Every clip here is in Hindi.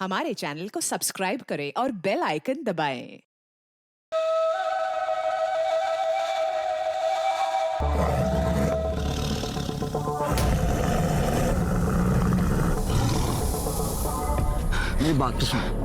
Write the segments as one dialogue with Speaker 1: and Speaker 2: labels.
Speaker 1: हमारे चैनल को सब्सक्राइब करें और बेल आइकन दबाएं।
Speaker 2: मेरी बात तो सुनो।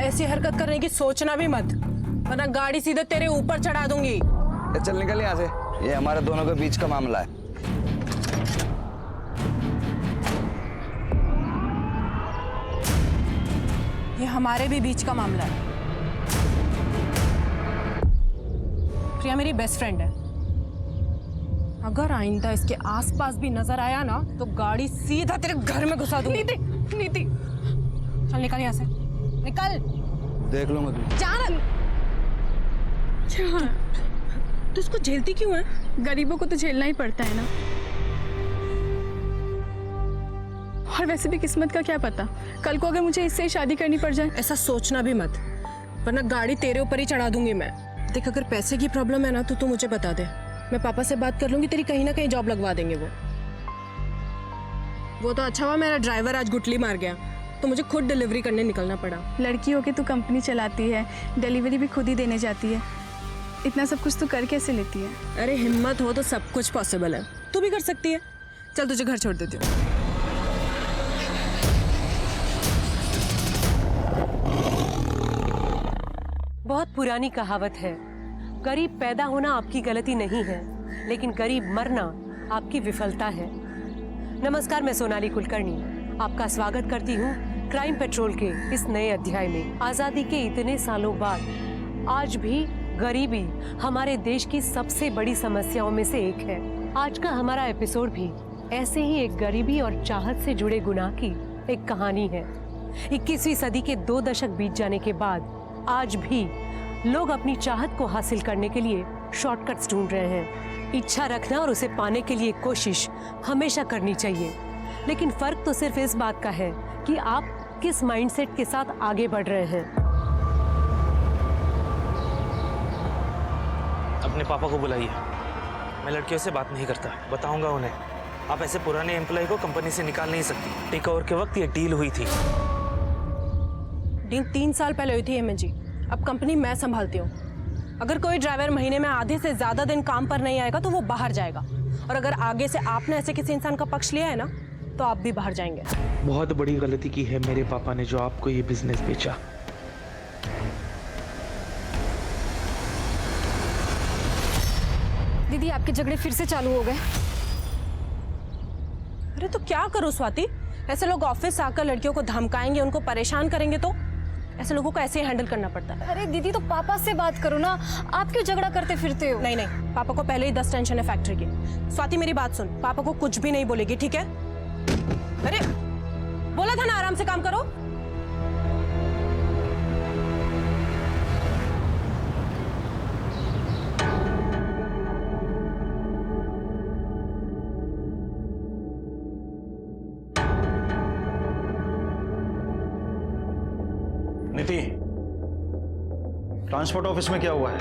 Speaker 3: ऐसी हरकत करने की सोचना भी मत, वरना गाड़ी सीधे तेरे ऊपर चढ़ा दूंगी।
Speaker 2: चल निकल यहाँ से, ये हमारे दोनों के बीच का मामला है।
Speaker 3: ये हमारे भी बीच का मामला है। प्रिया मेरी बेस्ट फ्रेंड है। अगर आइंदा इसके आसपास भी नजर आया ना तो गाड़ी सीधा तेरे घर में घुसा दूंगी। नीति, नीति, चल निकल यहाँ से, निकल।
Speaker 2: देख लो मत
Speaker 3: जान। तो इसको झेलती क्यों है?
Speaker 4: गरीबों को तो झेलना ही पड़ता है ना। और वैसे भी किस्मत का क्या पता, कल को अगर मुझे इससे ही शादी करनी पड़ जाए।
Speaker 3: ऐसा सोचना भी मत, वरना गाड़ी तेरे ऊपर ही चढ़ा दूंगी मैं। देख, अगर पैसे की प्रॉब्लम है ना तो तू मुझे बता दे, मैं पापा से बात कर लूंगी, तेरी कहीं ना कहीं जॉब लगवा देंगे वो तो अच्छा हुआ मेरा ड्राइवर आज गुटली मार गया, तो मुझे खुद डिलीवरी करने निकलना पड़ा।
Speaker 4: लड़की होके तू कंपनी चलाती है, डिलीवरी भी खुद ही देने जाती है, इतना सब कुछ तू कर कैसे लेती है?
Speaker 3: अरे हिम्मत हो तो सब कुछ पॉसिबल है, तू भी कर सकती है। चल तुझे घर छोड़ देती हूँ।
Speaker 5: बहुत पुरानी कहावत है, गरीब पैदा होना आपकी गलती नहीं है, लेकिन गरीब मरना आपकी विफलता है। नमस्कार, मैं सोनाली कुलकर्णी आपका स्वागत करती हूँ क्राइम पेट्रोल के इस नए अध्याय में। आजादी के इतने सालों बाद आज भी गरीबी हमारे देश की सबसे बड़ी समस्याओं में से एक है। आज का हमारा एपिसोड भी ऐसे ही एक गरीबी और चाहत से जुड़े गुनाह की एक कहानी है। 21वीं सदी के 2 दशक बीत जाने के बाद आज भी लोग अपनी चाहत को हासिल करने के लिए शॉर्टकट्स ढूंढ रहे हैं। इच्छा रखना और उसे पाने के लिए कोशिश हमेशा करनी चाहिए, लेकिन फर्क तो सिर्फ इस बात का है कि आप किस माइंडसेट के साथ आगे बढ़ रहे हैं।
Speaker 6: अपने पापा को बुलाइए, मैं लड़कियों से बात नहीं करता, बताऊंगा उन्हें। आप ऐसे पुराने एम्प्लॉय को कंपनी से निकाल नहीं सकती। टेक ओवर के वक्त ये डील हुई थी।
Speaker 3: डील 3 साल पहले हुई थी हेमंत जी, अब कंपनी मैं संभालती हूँ। अगर कोई ड्राइवर महीने में आधे से ज्यादा दिन काम पर नहीं आएगा तो वो बाहर जाएगा, और अगर आगे से आपने ऐसे किसी इंसान का पक्ष लिया है ना तो आप भी बाहर जाएंगे।
Speaker 6: बहुत बड़ी गलती की है मेरे पापा ने जो आपको ये बिजनेस बेचा।
Speaker 4: दीदी, आपके झगड़े फिर से चालू हो गए।
Speaker 3: अरे तो क्या करूं स्वाति, ऐसे लोग ऑफिस आकर लड़कियों को धमकाएंगे, उनको परेशान करेंगे, तो ऐसे लोगों को ऐसे ही हैंडल करना पड़ता है।
Speaker 7: अरे दीदी, तो पापा से बात करो ना, आप क्यों झगड़ा करते फिरते हो?
Speaker 3: नहीं नहीं, पापा को पहले ही 10 टेंशन है फैक्ट्री की। स्वाति मेरी बात सुन, पापा को कुछ भी नहीं बोलेगी, ठीक है? अरे बोला था ना आराम से काम करो।
Speaker 8: नीति, ट्रांसपोर्ट ऑफिस में क्या हुआ है?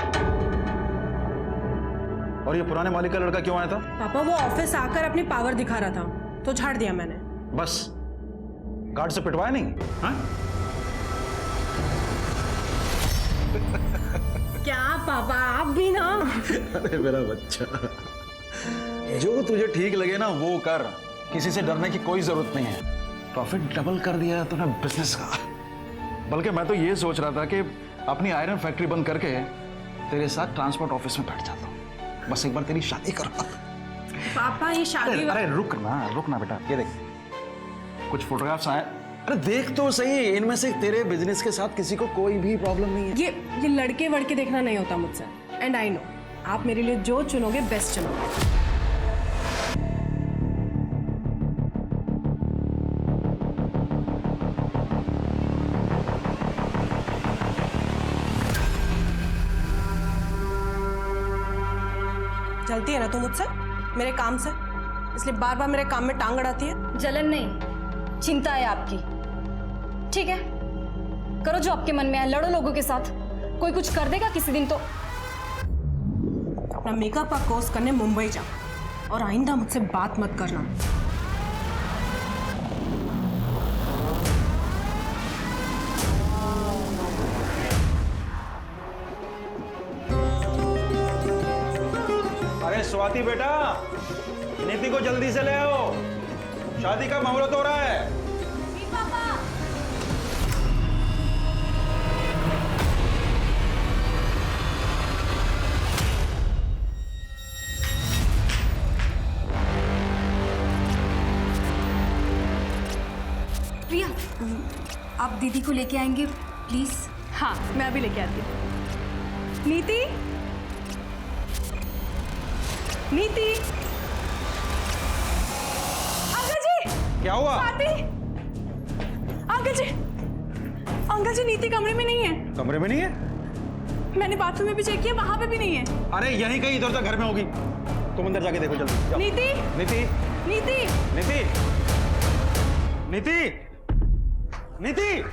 Speaker 8: और ये पुराने मालिक का लड़का क्यों आया था?
Speaker 3: पापा वो ऑफिस आकर अपनी पावर दिखा रहा था तो झाड़ दिया मैंने।
Speaker 8: बस गार्ड से पिटवाया नहीं? हाँ?
Speaker 3: क्या पापा, आप भी ना।
Speaker 8: अरे मेरा बच्चा, जो तुझे ठीक लगे ना वो कर, किसी से डरने की कोई जरूरत नहीं है। प्रॉफिट डबल कर दिया तूने बिजनेस का। बल्कि मैं तो ये सोच रहा था कि अपनी आयरन फैक्ट्री बंद करके तेरे साथ ट्रांसपोर्ट ऑफिस में बैठ जाता हूँ, बस एक बार तेरी शादी करो।
Speaker 3: पापा ये शादी,
Speaker 8: अरे रुक ना बेटा, ये देख कुछ फोटोग्राफ्स आए। अरे देख तो सही, इनमें से तेरे बिजनेस के साथ किसी को कोई भी प्रॉब्लम नहीं है।
Speaker 3: ये लड़के वड़के देखना नहीं होता मुझसे, एंड आई नो आप मेरे लिए जो चुनोगे बेस्ट चुनोगे। जलती है ना तू मुझसे, मेरे काम से, इसलिए बार बार मेरे काम में टांग अड़ाती है।
Speaker 7: जलन नहीं, चिंता है आपकी। ठीक है, करो जो आपके मन में है, लड़ो लोगों के साथ, कोई कुछ कर देगा किसी दिन तो।
Speaker 3: अपना मेकअप का कोर्स करने मुंबई जा और आइंदा मुझसे बात मत करना।
Speaker 8: अरे स्वाति बेटा, नीति को जल्दी से ले आओ, शादी का मुहूर्त हो रहा है।
Speaker 7: प्रिया, आप दीदी को लेके आएंगे प्लीज?
Speaker 4: हाँ, मैं अभी लेके आती हूँ। नीति, नीति, अंकल जी।
Speaker 8: क्या हुआ?
Speaker 4: स्वाति, अंकल जी, अंकल जी नीति कमरे में नहीं है।
Speaker 8: कमरे में नहीं है?
Speaker 4: मैंने बाथरूम में भी चेक किया, वहां पे भी नहीं है।
Speaker 8: अरे यहीं कहीं इधर उधर घर में होगी, तुम अंदर जाके देखो जल्दी। जाओ।
Speaker 4: नीति,
Speaker 8: नीति,
Speaker 4: नीति,
Speaker 8: नीति, नीति, नीति।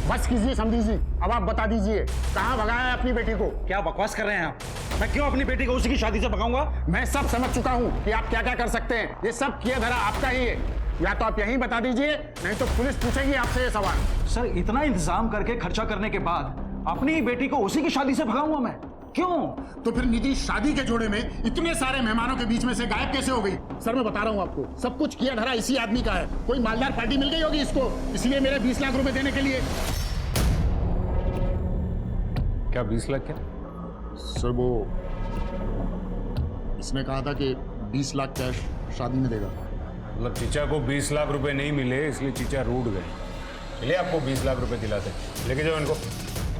Speaker 9: बस कीजिए समझी जी, अब आप बता दीजिए कहाँ भगाया है अपनी बेटी को?
Speaker 8: क्या बकवास कर रहे हैं आप? मैं क्यों अपनी बेटी को उसी की शादी से भगाऊंगा?
Speaker 9: मैं सब समझ चुका हूँ कि आप क्या क्या कर सकते हैं। ये सब किया धरा आपका ही है, या तो आप यहीं बता दीजिए, नहीं तो पुलिस पूछेगी आपसे ये सवाल।
Speaker 8: सर, इतना इंतजाम करके खर्चा करने के बाद अपनी ही बेटी को उसी की शादी से भगाऊंगा मैं? क्यों?
Speaker 9: तो फिर निधि शादी के जोड़े में इतने सारे मेहमानों के बीच में से गायब कैसे हो गई? सर मैं बता रहा हूँ आपको, सब कुछ किया धरा इसी आदमी का है। कोई मालदार पार्टी मिल गई होगी इसको, इसलिए मेरे 20 लाख रुपए देने के लिए।
Speaker 10: क्या 20 लाख? क्या
Speaker 9: सर वो इसने कहा था कि 20 लाख कैश शादी में देगा।
Speaker 10: मतलब चीचा को 20 लाख रुपए नहीं मिले इसलिए चीचा रूठ गए। चलिए आपको 20 लाख रुपए दिलाते हैं, लेके जाओ इनको।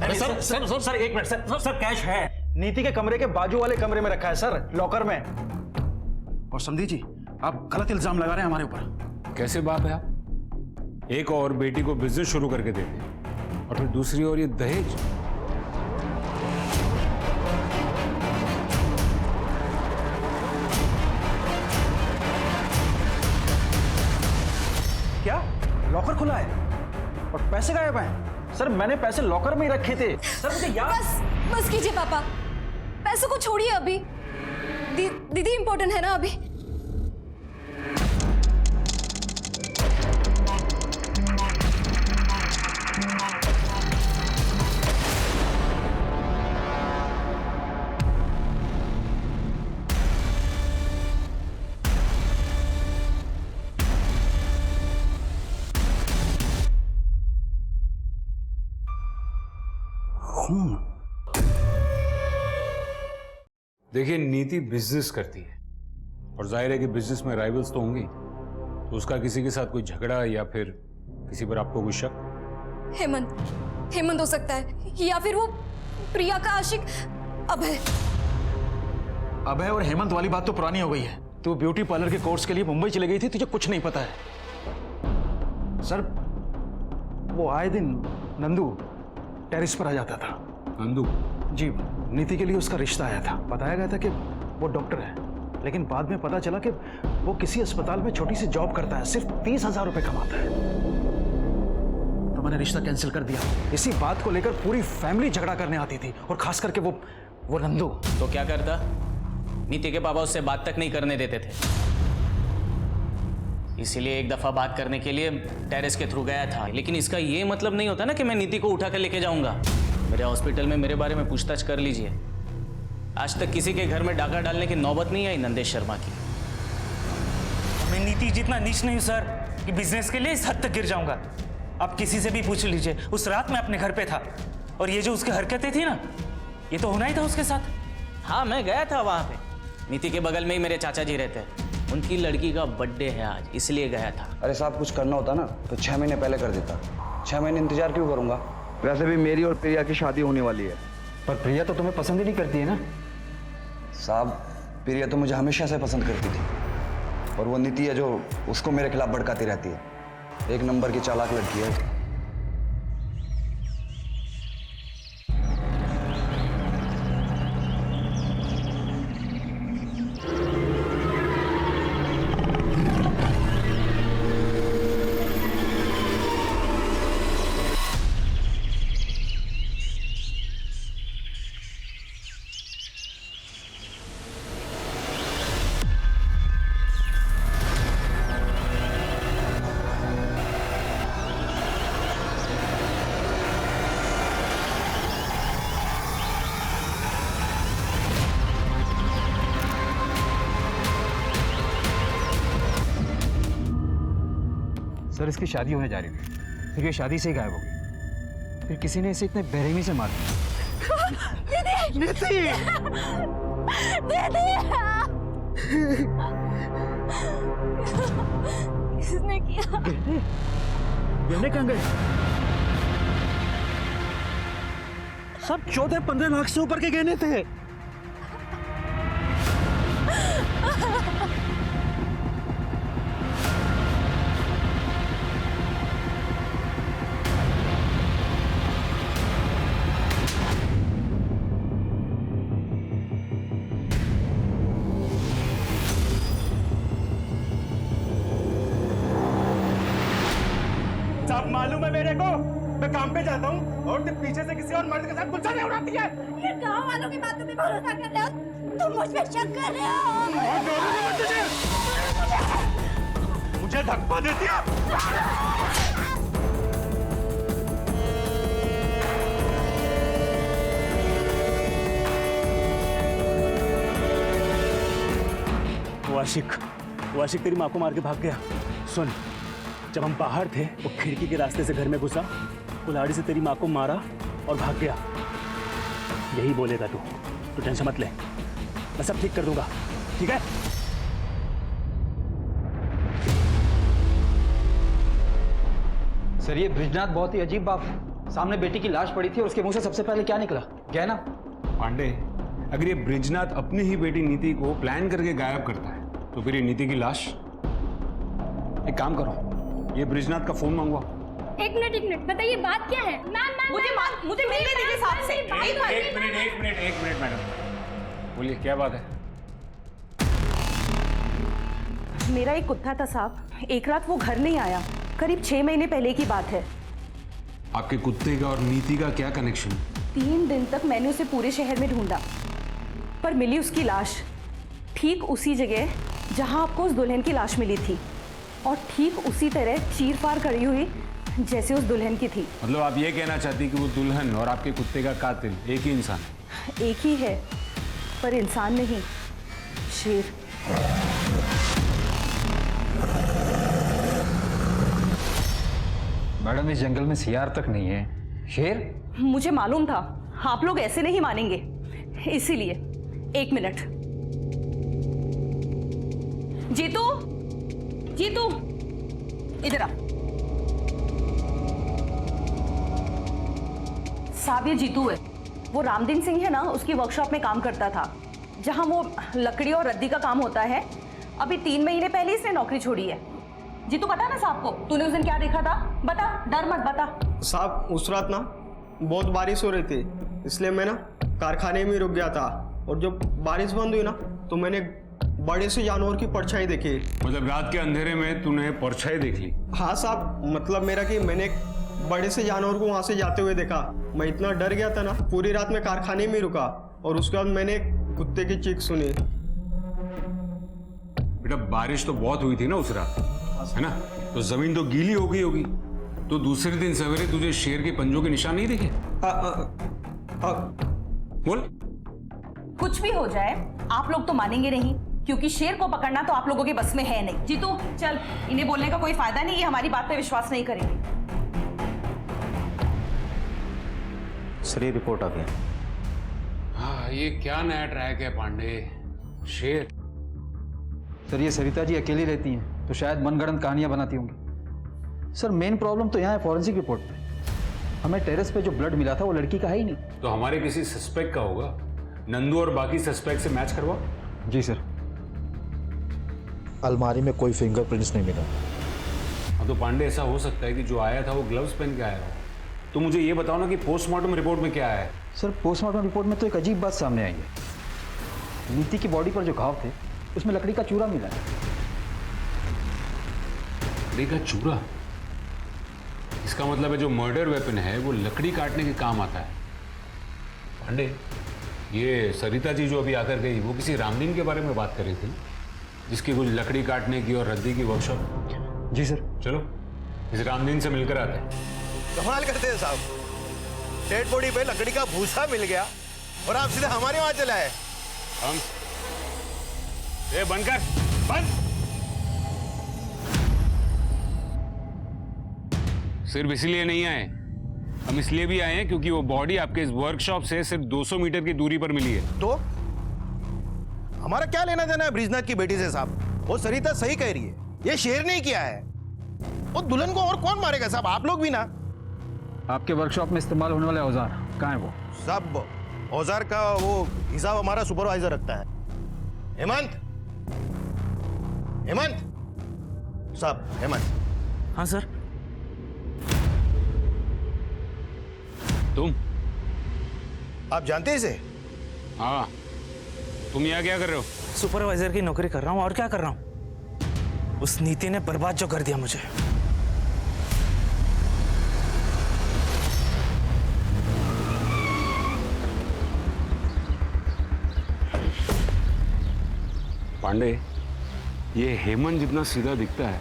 Speaker 8: अरे सर सर सर सर एक minute sir, sir sir cash है, नीति के कमरे के बाजू वाले कमरे में रखा है सर, लॉकर में। और समझी जी, आप गलत इल्जाम लगा रहे हैं हमारे ऊपर।
Speaker 10: कैसे बाप है आप? एक और बेटी को बिजनेस शुरू करके देते और फिर दूसरी ओर ये दहेज।
Speaker 8: क्या लॉकर खुला है और पैसे गायब हैं? सर मैंने पैसे लॉकर में ही रखे थे सर, मुझे याद।
Speaker 7: बस कीजिए पापा, पैसों को छोड़िए अभी। दीदी इंपॉर्टेंट है ना अभी।
Speaker 10: देखिए नीति बिजनेस करती है और जाहिर है कि बिजनेस में राइवल्स तो होंगे, तो उसका किसी के साथ कोई झगड़ा या फिर किसी पर आपको कोई शक?
Speaker 7: हेमंत हो सकता है, या फिर वो प्रिया का आशिक अभय।
Speaker 8: अभय और हेमंत वाली बात तो पुरानी हो गई है। तू ब्यूटी पार्लर के कोर्स के लिए मुंबई चली गई थी, तुझे कुछ नहीं पता है। सर वो आए दिन नंदू टेरिस पर आ जाता था।
Speaker 10: नंदू?
Speaker 8: जी, नीति के लिए उसका रिश्ता आया था। बताया गया था कि वो डॉक्टर है, लेकिन बाद में पता चला कि वो किसी अस्पताल में छोटी सी जॉब करता है, सिर्फ 30,000 रुपए कमाता है। तो मैंने रिश्ता कैंसिल कर दिया। इसी बात को लेकर पूरी फैमिली झगड़ा करने आती थी, और खास करके वो नंदू।
Speaker 11: तो क्या करता? नीति के पापा उससे बात तक नहीं करने देते थे, इसीलिए एक दफा बात करने के लिए टेरेस के थ्रू गया था। लेकिन इसका ये मतलब नहीं होता ना कि मैं नीति को उठा कर लेके जाऊंगा। मेरे हॉस्पिटल में मेरे बारे में पूछताछ कर लीजिए। आज तक किसी के घर में डाका डालने की नौबत नहीं आई नंदेश शर्मा की।
Speaker 6: मैं नीति जितना नीच नहीं हूं सर कि बिजनेस के लिए इस हद तक गिर जाऊंगा। आप किसी से भी पूछ लीजिए, उस रात मैं अपने घर पे था और ये जो उसकी हरकतें थी ना, ये तो होना ही था उसके साथ।
Speaker 11: हाँ मैं गया था वहां पे, नीति के बगल में ही मेरे चाचा जी रहते हैं, उनकी लड़की का बर्थडे है आज, इसलिए गया था।
Speaker 2: अरे साहब कुछ करना होता ना तो 6 महीने पहले कर देता। 6 महीने इंतजार क्यों करूंगा? वैसे भी मेरी और प्रिया की शादी होने वाली है।
Speaker 8: पर प्रिया तो तुम्हें पसंद ही नहीं करती है ना?
Speaker 2: साहब प्रिया तो मुझे हमेशा से पसंद करती थी, और वो नीति है जो उसको मेरे खिलाफ भड़काती रहती है। एक नंबर की चालाक लड़की है।
Speaker 12: सर इसकी शादी होने जा रही थी, फिर ये शादी से ही गायब हो गई। फिर किसी ने इसे इतने बेरहमी से मार
Speaker 7: किसने किया?
Speaker 12: गहने कहाँ गए? सब 14-15 लाख से ऊपर के गहने थे।
Speaker 6: साहब मालूम है मेरे को, मैं काम पे जाता हूँ और तुम पीछे से किसी और मर्द के साथ गुस्सा नहीं उड़ाती है।
Speaker 7: ये गांव वालों की बातों पे भरोसा कर रहे हो? तुम मुझ पे शक कर रहे हो?
Speaker 6: मुझे धक्का देती है। वो आशिक तेरी माँ को मार के भाग गया। सुन, जब हम बाहर थे वो खिड़की के रास्ते से घर में घुसा, कुल्हाड़ी से तेरी माँ को मारा और भाग गया। यही बोलेगा तू टेंशन मत ले, मैं सब ठीक कर दूंगा, ठीक है?
Speaker 12: सर ये ब्रिजनाथ बहुत ही अजीब बात है। सामने बेटी की लाश पड़ी थी और उसके मुंह से सबसे पहले क्या निकला? गहना।
Speaker 10: पांडे, अगर ये ब्रिजनाथ अपनी ही बेटी नीति को प्लान करके गायब करता है तो फिर ये नीति की लाश। एक काम करो, ये ब्रिजनाथ का फोन मंगवा।
Speaker 7: एक मिनट बताइए बात क्या है? मुझे मिलने दीजिए साहब से।
Speaker 10: एक मिनट मैडम, बोलिए क्या बात है?
Speaker 13: मेरा एक कुत्ता था साहब, एक रात वो घर नहीं आया, करीब 6 महीने पहले की बात है।
Speaker 10: आपके कुत्ते का और नीति का क्या कनेक्शन?
Speaker 13: 3 दिन तक मैंने उसे पूरे शहर में ढूंढा, पर मिली उसकी लाश ठीक उसी जगह जहां आपको उस दुल्हन की लाश मिली थी, और ठीक उसी तरह चीर-फाड़ करी हुई जैसे उस दुल्हन की थी।
Speaker 10: मतलब आप ये कहना चाहती कि वो दुल्हन और आपके कुत्ते का कातिल एक ही इंसान?
Speaker 13: एक ही है, पर इंसान नहीं, शेर।
Speaker 12: मैडम इस जंगल में सियार तक नहीं है, शेर?
Speaker 13: मुझे मालूम था आप लोग ऐसे नहीं मानेंगे, इसीलिए। 1 मिनट। जीतू इधर आ। साहब ये जीतू है, वो रामदीन सिंह है ना, उसकी वर्कशॉप में काम करता था, जहां वो लकड़ी और रद्दी का काम होता है। अभी 3 महीने पहले इसने नौकरी छोड़ी है। जीतू बता ना साहब को, तूने उस दिन क्या देखा था? बता, डर मत बता।
Speaker 14: साहब उस रात ना बहुत बारिश हो रही थी, इसलिए मैं ना कारखाने में रुक गया था, और जब बारिश बंद हुई ना तो मैंने बड़े से जानवर की परछाई देखी।
Speaker 10: मतलब रात के अंधेरे में तूने परछाई देख ली?
Speaker 14: हाँ साहब, मतलब मेरा कि मैंने एक बड़े से जानवर को वहां से जाते हुए देखा। मैं इतना डर गया था ना, पूरी रात में कारखाने में रुका, और उसके बाद मैंने कुत्ते की चीख सुनी।
Speaker 10: बेटा बारिश तो बहुत हुई थी ना उस रात, है ना? तो जमीन तो गीली हो गई होगी, तो दूसरे दिन सवेरे तुझे शेर के पंजों के निशान नहीं दिखे? बोल।
Speaker 13: कुछ भी हो जाए आप लोग तो मानेंगे नहीं, क्योंकि शेर को पकड़ना तो आप लोगों के बस में है नहीं। जीतू चल, इन्हें बोलने का कोई फायदा नहीं, ये हमारी बात पे विश्वास नहीं करेंगे।
Speaker 12: सर ये रिपोर्ट आ गया।
Speaker 10: हाँ, ये क्या नया ट्रैक है पांडे? शेर?
Speaker 12: सर ये सरिता जी अकेली रहती हैं तो शायद मनगढ़ंत कहानियां बनाती होंगी। सर मेन प्रॉब्लम तो यहाँ है फॉरेंसिक रिपोर्ट पे। हमें टेरेस पे जो ब्लड मिला था वो लड़की का है ही नहीं।
Speaker 10: तो हमारे किसी सस्पेक्ट का होगा। नंदू और बाकी सस्पेक्ट से मैच करवा।
Speaker 12: जी सर।
Speaker 9: अलमारी में कोई फिंगरप्रिंट्स नहीं मिला।
Speaker 10: हाँ तो पांडे ऐसा हो सकता है कि जो आया था वो ग्लव्स पहन के आया हो। तो मुझे ये बताओ ना कि पोस्टमार्टम रिपोर्ट में क्या है?
Speaker 12: सर पोस्टमार्टम रिपोर्ट में तो एक अजीब बात सामने आई है। नीति की बॉडी पर जो घाव थे उसमें लकड़ी का चूरा मिला है।
Speaker 10: लकड़ी का चूरा? इसका मतलब है जो मर्डर वेपन है वो लकड़ी काटने के काम आता है। पांडे, ये सरिता जी जो अभी आकर गई वो किसी रामदीन के बारे में बात कर रही थी, जिसकी कुछ लकड़ी काटने की और रद्दी की वर्कशॉप।
Speaker 12: जी सर।
Speaker 10: चलो इस रामदीन से मिलकर आते हैं।
Speaker 15: कमाल करते हैं साहब, डेड बॉडी पे लकड़ी का भूसा मिल गया और आप सीधे हमारे वहां चले आए।
Speaker 10: हम बंद कर, बंद। सिर्फ इसलिए नहीं आए, हम इसलिए भी आए हैं क्योंकि वो बॉडी आपके इस वर्कशॉप से सिर्फ 200 मीटर की दूरी पर मिली है।
Speaker 15: तो हमारा क्या लेना देना है ब्रिजनाथ की बेटी से साहब? वो सरिता सही कह रही है, ये शेर नहीं किया है। वो दुल्हन को और कौन मारेगा साहब? आप लोग भी ना।
Speaker 12: आपके वर्कशॉप में इस्तेमाल होने वाले औजार कहाँ है वो?
Speaker 15: सब औजार का वो हिसाब हमारा सुपरवाइजर रखता है। हेमंत, हेमंत साहब, हेमंत।
Speaker 6: हाँ सर।
Speaker 10: तुम?
Speaker 15: आप जानते हैं इसे?
Speaker 10: हाँ। तुम यहाँ क्या कर रहे हो?
Speaker 6: सुपरवाइजर की नौकरी कर रहा हूँ, और क्या कर रहा हूँ? उस नीति ने बर्बाद जो कर दिया मुझे।
Speaker 10: पांडे, ये हेमंत जितना सीधा दिखता है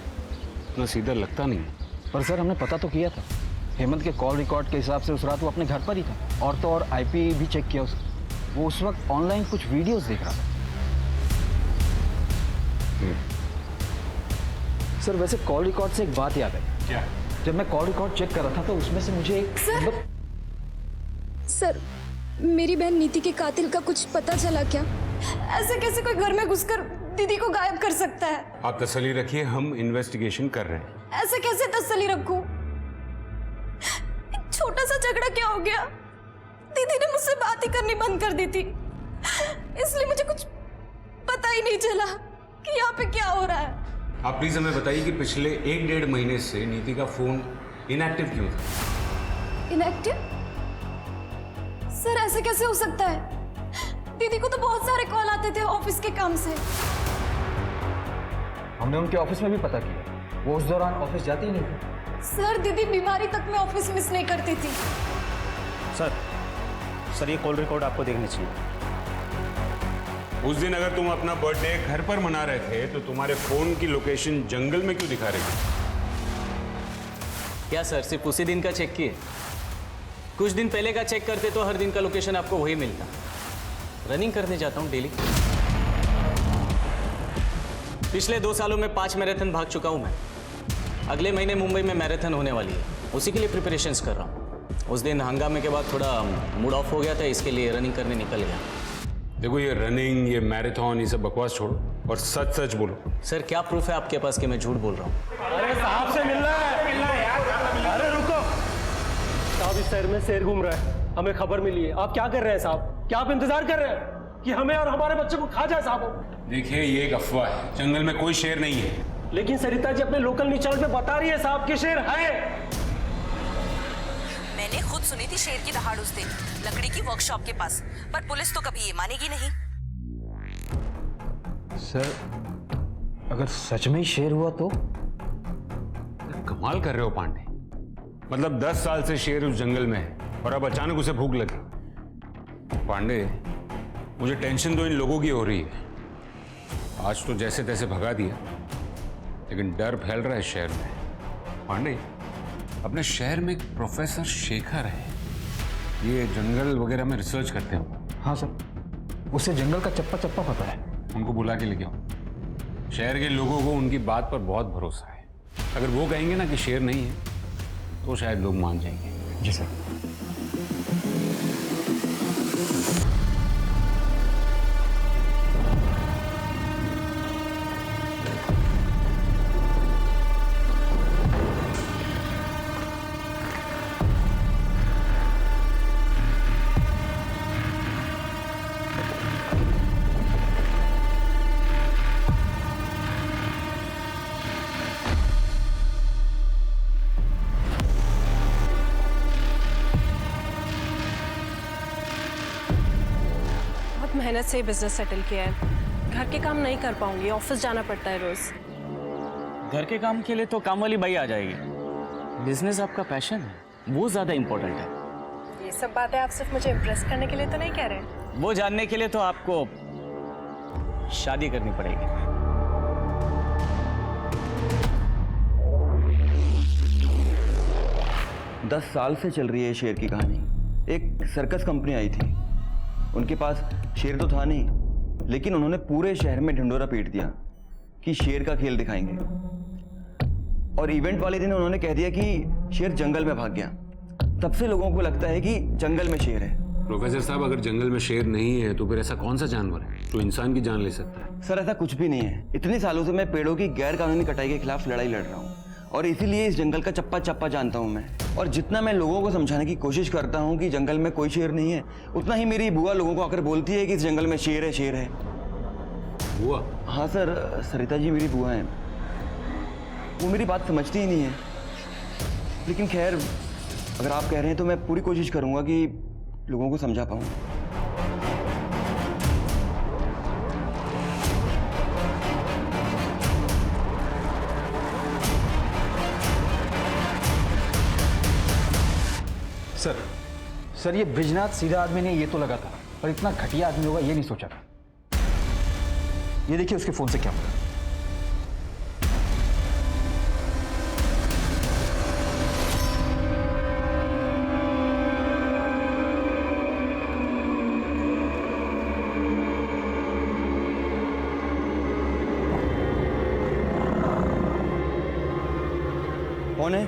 Speaker 10: उतना सीधा लगता नहीं है।
Speaker 12: पर सर, हमने पता तो किया था। हेमंत के कॉल रिकॉर्ड के हिसाब से उस रात वो अपने घर पर ही था, और तो और आईपी भी चेक किया उसका। वो उस वक्त ऑनलाइन कुछ वीडियोस देख रहा था। सर, वैसे कॉल रिकॉर्ड से एक बात याद आई।
Speaker 10: क्या?
Speaker 12: जब मैं कॉल रिकॉर्ड चेक कर रहा था तो उसमें से मुझे एक
Speaker 7: सर, मेरी बहन नीति के कातिल का कुछ पता चला क्या? ऐसे कैसे कोई घर में घुसकर दीदी को गायब कर सकता है?
Speaker 10: आप तसल्ली रखिए, हम इन्वेस्टिगेशन कर रहे हैं।
Speaker 7: ऐसे कैसे तसल्ली रखूं? एक छोटा सा झगड़ा क्या हो गया? दीदी ने मुझसे बात ही करनी बंद कर दी थी, इसलिए मुझे कुछ पता ही नहीं चला कि यहाँ पे क्या हो रहा है।
Speaker 10: आप प्लीज हमें बताइए कि पिछले 1-1.5 महीने से नीति का फोन इनएक्टिव क्यों था?
Speaker 7: इनएक्टिव? सर, ऐसे कैसे हो सकता है? दीदी को तो बहुत सारे कॉल आते थे ऑफिस के काम से।
Speaker 12: हमने उनके ऑफिस में भी पता किया, वो उस दौरान ऑफिस जाती ही नहीं थी।
Speaker 7: सर, दीदी बीमारी तक में ऑफिस मिस नहीं करती थी।
Speaker 6: सर, ये कॉल रिकॉर्ड आपको देखनी चाहिए।
Speaker 10: उस दिन अगर तुम अपना बर्थडे घर पर मना रहे थे तो तुम्हारे फोन की लोकेशन जंगल में क्यों दिखा रही थी?
Speaker 11: क्या सर, सिर्फ उसी दिन का चेक किए? कुछ दिन पहले का चेक करते तो हर दिन का लोकेशन आपको वही मिलता। रनिंग करने जाता हूँ डेली। पिछले 2 सालों में 5 मैराथन भाग चुका हूँ मैं। अगले महीने मुंबई में मैराथन होने वाली है, उसी के लिए प्रिपरेशंस कर रहा हूँ। उस दिन हंगामे के बाद थोड़ा मूड ऑफ हो गया था, इसके लिए रनिंग करने निकल गया।
Speaker 10: देखो, ये रनिंग, ये मैराथन, ये सब बकवास छोड़ो और सच सच बोलो।
Speaker 11: सर, क्या प्रूफ है आपके पास कि मैं झूठ बोल रहा हूँ?
Speaker 14: अरे साहब से मिलना है यार। अरे रुको साहब, इस शहर में शेर घूम रहा है, हमें खबर मिली है। आप क्या कर रहे हैं साहब? क्या आप इंतजार कर रहे हैं कि हमें और हमारे बच्चे को खा जाए साहब?
Speaker 10: देखिए, ये एक अफवाह है, जंगल में कोई शेर नहीं है।
Speaker 14: लेकिन सरिता जी अपने लोकल न्यूज़ चैनल पे बता रही है साहब कि शेर है।
Speaker 13: मैंने खुद सुनी थी शेर की दहाड़ उस दिन लकड़ी की वर्कशॉप के पास, पर पुलिस तो कभी ये मानेगी नहीं।
Speaker 12: सर, अगर सच में ही शेर हुआ तो?
Speaker 10: कमाल कर रहे हो पांडे। मतलब 10 साल से शेर उस जंगल में है और अब अचानक उसे भूख लगी। पांडे, मुझे टेंशन तो इन लोगों की हो रही है। आज तो जैसे तैसे भगा दिया, लेकिन डर फैल रहा है शहर में। पांडे, अपने शहर में एक प्रोफेसर शेखर है, ये जंगल वगैरह में रिसर्च करते हैं।
Speaker 12: हाँ सर, उसे जंगल का चप्पा चप्पा पता है।
Speaker 10: उनको बुला के लेके आओ। शहर के लोगों को उनकी बात पर बहुत भरोसा है। अगर वो कहेंगे ना कि शेर नहीं है तो शायद लोग मान जाएंगे।
Speaker 12: जी सर।
Speaker 3: मेहनत से बिजनेस सेटल किया है। घर के काम नहीं कर पाऊंगी, ऑफिस जाना पड़ता है रोज।
Speaker 11: घर के काम के लिए तो काम वाली बाई आ जाएगी। बिजनेस आपका पैशन है, वो ज्यादा इंपॉर्टेंट है।
Speaker 3: ये सब बातें आप सिर्फ मुझे इम्प्रेस करने के लिए तो नहीं कह रहे?
Speaker 11: वो जानने के लिए तो आपको शादी करनी पड़ेगी।
Speaker 2: 10 साल से चल रही है शेर की कहानी। एक सर्कस कंपनी आई थी, उनके पास शेर तो था नहीं, लेकिन उन्होंने पूरे शहर में ढिंडोरा पीट दिया कि शेर का खेल दिखाएंगे। और इवेंट वाले दिन उन्होंने कह दिया कि शेर जंगल में भाग गया। तब से लोगों को लगता है कि जंगल में शेर है।
Speaker 10: प्रोफेसर साहब, अगर जंगल में शेर नहीं है तो फिर ऐसा कौन सा जानवर है जो इंसान की जान ले सकता है?
Speaker 2: सर ऐसा कुछ भी नहीं है। इतने सालों से मैं पेड़ों की गैर कानूनी कटाई के खिलाफ लड़ाई लड़ रहा हूँ और इसीलिए इस जंगल का चप्पा चप्पा जानता हूँ मैं। और जितना मैं लोगों को समझाने की कोशिश करता हूँ कि जंगल में कोई शेर नहीं है, उतना ही मेरी बुआ लोगों को आकर बोलती है कि इस जंगल में शेर है, शेर है।
Speaker 10: बुआ?
Speaker 2: हाँ सर, सरिता जी मेरी बुआ हैं। वो मेरी बात समझती ही नहीं है। लेकिन खैर, अगर आप कह रहे हैं तो मैं पूरी कोशिश करूंगा कि लोगों को समझा पाऊं।
Speaker 12: सर ये ब्रिजनाथ सीधा आदमी नहीं, ये तो लगा था, पर इतना घटिया आदमी होगा ये नहीं सोचा था। ये देखिए उसके फोन से क्या हुआ।
Speaker 2: कौन है?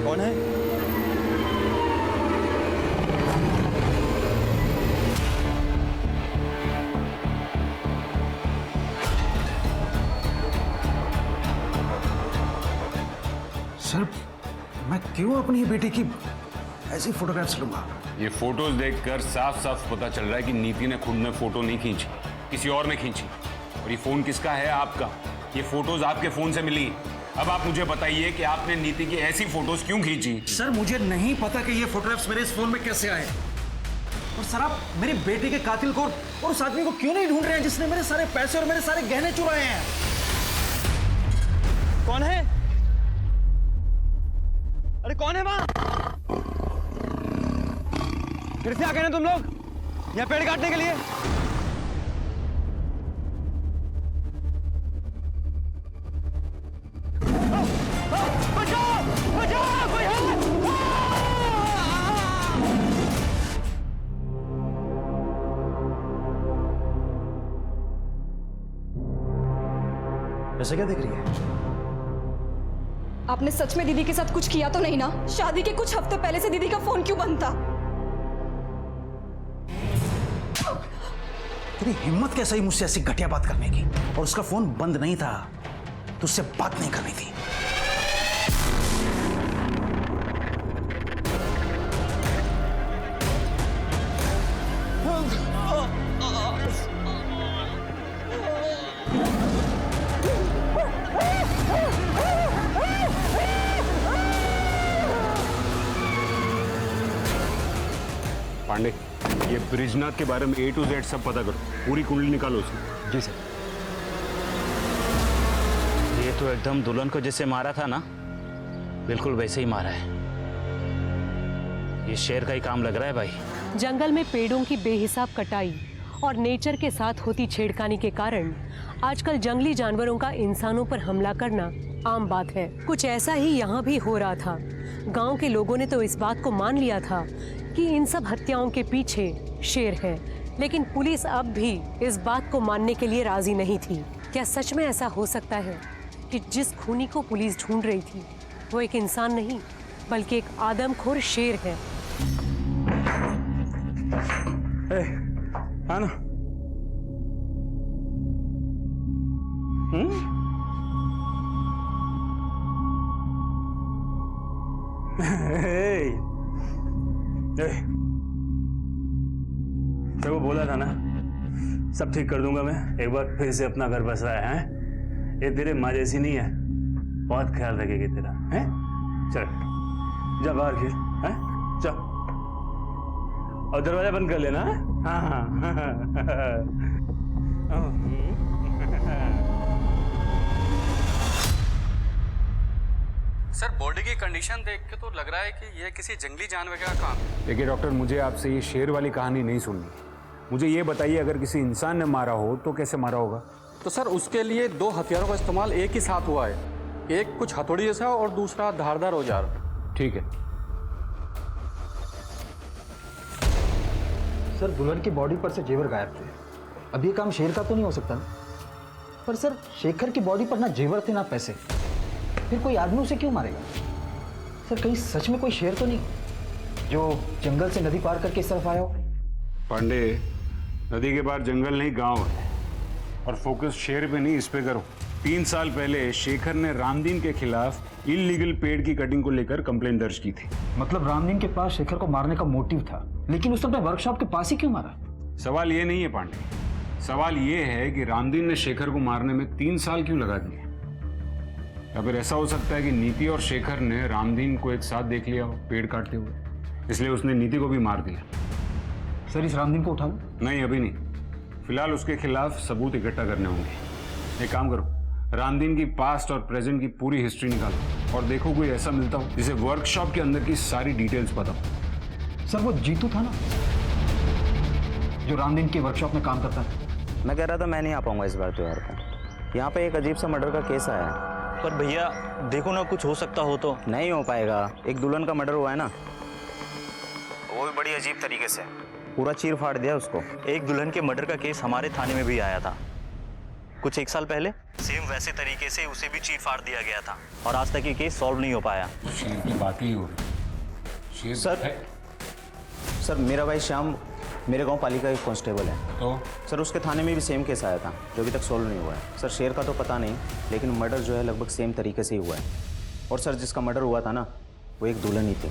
Speaker 2: कौन है?
Speaker 8: सर मैं क्यों अपनी बेटी की ऐसी फोटोग्राफ्स लूंगा?
Speaker 10: ये फोटोज देखकर साफ साफ पता चल रहा है कि नीति ने खुद में फोटो नहीं खींची, किसी और ने खींची। और ये फोन किसका है? आपका। ये फोटोज आपके फोन से मिली। अब आप मुझे बताइए कि आपने नीति की ऐसी फोटोज क्यों खींची?
Speaker 8: सर मुझे नहीं पता कि ये फोटोग्राफ्स मेरे इस फोन में कैसे आए। और सर आप मेरी बेटी के कातिल को और उस आदमी को क्यों नहीं ढूंढ रहे हैं जिसने मेरे सारे पैसे और मेरे सारे गहने चुराए हैं?
Speaker 2: कौन है? अरे कौन है वहां? फिर से आ गए ना तुम लोग यहाँ पेड़ काटने के लिए?
Speaker 8: ऐसे क्या देख रही है?
Speaker 7: आपने सच में दीदी के साथ कुछ किया तो नहीं ना? शादी के कुछ हफ्ते पहले से दीदी का फोन क्यों बंद था?
Speaker 8: तेरी हिम्मत कैसे ही मुझसे ऐसी घटिया बात करने की? और उसका फोन बंद नहीं था तो उससे बात नहीं करनी थी।
Speaker 10: पांडे, ये ब्रिजनाथ के बारे में A to Z सब पता करो, पूरी कुंडली निकालो उसकी।
Speaker 12: जी सर।
Speaker 11: ये तो एकदम दुल्हन को जैसे मारा था ना, बिल्कुल वैसे ही मारा है। ये शेर का ही काम लग रहा है भाई।
Speaker 5: जंगल में पेड़ों की बेहिसाब कटाई और नेचर के साथ होती छेड़खानी के कारण आजकल जंगली जानवरों का इंसानों पर हमला करना आम बात है। कुछ ऐसा ही यहाँ भी हो रहा था। गांव के लोगों ने तो इस बात को मान लिया था कि इन सब हत्याओं के पीछे शेर है, लेकिन पुलिस अब भी इस बात को मानने के लिए राजी नहीं थी। क्या सच में ऐसा हो सकता है कि जिस खूनी को पुलिस ढूंढ रही थी वो एक इंसान नहीं बल्कि एक आदमखोर शेर है?
Speaker 6: ना तेरे को बोला था ना, सब ठीक कर दूंगा मैं। एक बार फिर से अपना घर बस रहा है। ये तेरे माँ जैसी नहीं है, बहुत ख्याल रखेगी तेरा। है चल जा बाहर खेल, है चल, और दरवाजा बंद कर लेना। हाँ हाँ
Speaker 16: सर बॉडी की कंडीशन देख के तो लग रहा है कि यह किसी जंगली जानवर का काम है।
Speaker 10: देखिए डॉक्टर, मुझे आपसे ये शेर वाली कहानी नहीं सुननी। मुझे ये बताइए, अगर किसी इंसान ने मारा हो तो कैसे मारा होगा?
Speaker 16: तो सर उसके लिए दो हथियारों का इस्तेमाल एक ही साथ हुआ है, एक कुछ हथौड़ी जैसा और दूसरा धारदार औजार।
Speaker 10: ठीक है
Speaker 12: सर दुल्हन की बॉडी पर से जेवर गायब थे। अब ये काम शेर का तो नहीं हो सकता ना? पर सर शेखर की बॉडी पर ना जेवर थे ना पैसे, फिर कोई आदमी उसे क्यों मारेगा? सर कहीं सच में कोई शेर तो नहीं जो जंगल से नदी पार करके इस तरफ आया हो?
Speaker 10: पांडे, नदी के पार जंगल नहीं गांव है, और फोकस शेर पे नहीं इस पे करो। 3 साल पहले शेखर ने रामदीन के खिलाफ इलीगल पेड़ की कटिंग को लेकर कंप्लेंट दर्ज की थी।
Speaker 12: मतलब रामदीन के पास शेखर को मारने का मोटिव था, लेकिन उसने अपने वर्कशॉप के पास ही क्यों मारा?
Speaker 10: सवाल ये नहीं है पांडे, सवाल ये है कि रामदीन ने शेखर को मारने में 3 साल क्यों लगा दिए? या फिर ऐसा हो सकता है कि नीति और शेखर ने रामदीन को एक साथ देख लिया हो पेड़ काटते हुए, इसलिए उसने नीति को भी मार दिया।
Speaker 12: सर इस रामदीन को उठा लो?
Speaker 10: नहीं, अभी नहीं, फिलहाल उसके खिलाफ सबूत इकट्ठा करने होंगे। एक काम करो, रामदीन की पास्ट और प्रेजेंट की पूरी हिस्ट्री निकालो और देखो कोई ऐसा मिलता हो जिसे वर्कशॉप के अंदर की सारी डिटेल्स पता हो।
Speaker 12: सर वो जीतू था ना जो रामदीन की वर्कशॉप में काम करता था?
Speaker 17: मैं कह रहा था मैं नहीं आ पाऊंगा इस बार त्योहार पे। यहाँ पे एक अजीब सा मर्डर का केस आया है।
Speaker 11: पर भैया देखो ना, कुछ हो सकता हो तो।
Speaker 17: नहीं हो पाएगा, एक दुल्हन का मर्डर हुआ है ना, वो भी बड़ी अजीब तरीके से, पूरा चीर फाड़ दिया उसको।
Speaker 11: एक दुल्हन के मर्डर का केस हमारे थाने में भी आया था कुछ 1 साल पहले, सेम वैसे तरीके से उसे भी चीर फाड़ दिया गया था और आज तक ये केस सॉल्व नहीं हो पाया।
Speaker 10: शेर की बात ही हो रही।
Speaker 17: सर मेरा भाई श्याम मेरे गांव पालिका एक कांस्टेबल है,
Speaker 10: तो
Speaker 17: सर उसके थाने में भी सेम केस आया था जो अभी तक सॉल्व नहीं हुआ है। सर शेर का तो पता नहीं, लेकिन मर्डर जो है लगभग सेम तरीके से ही हुआ है। और सर जिसका मर्डर हुआ था ना, वो एक दुल्हन ही थी।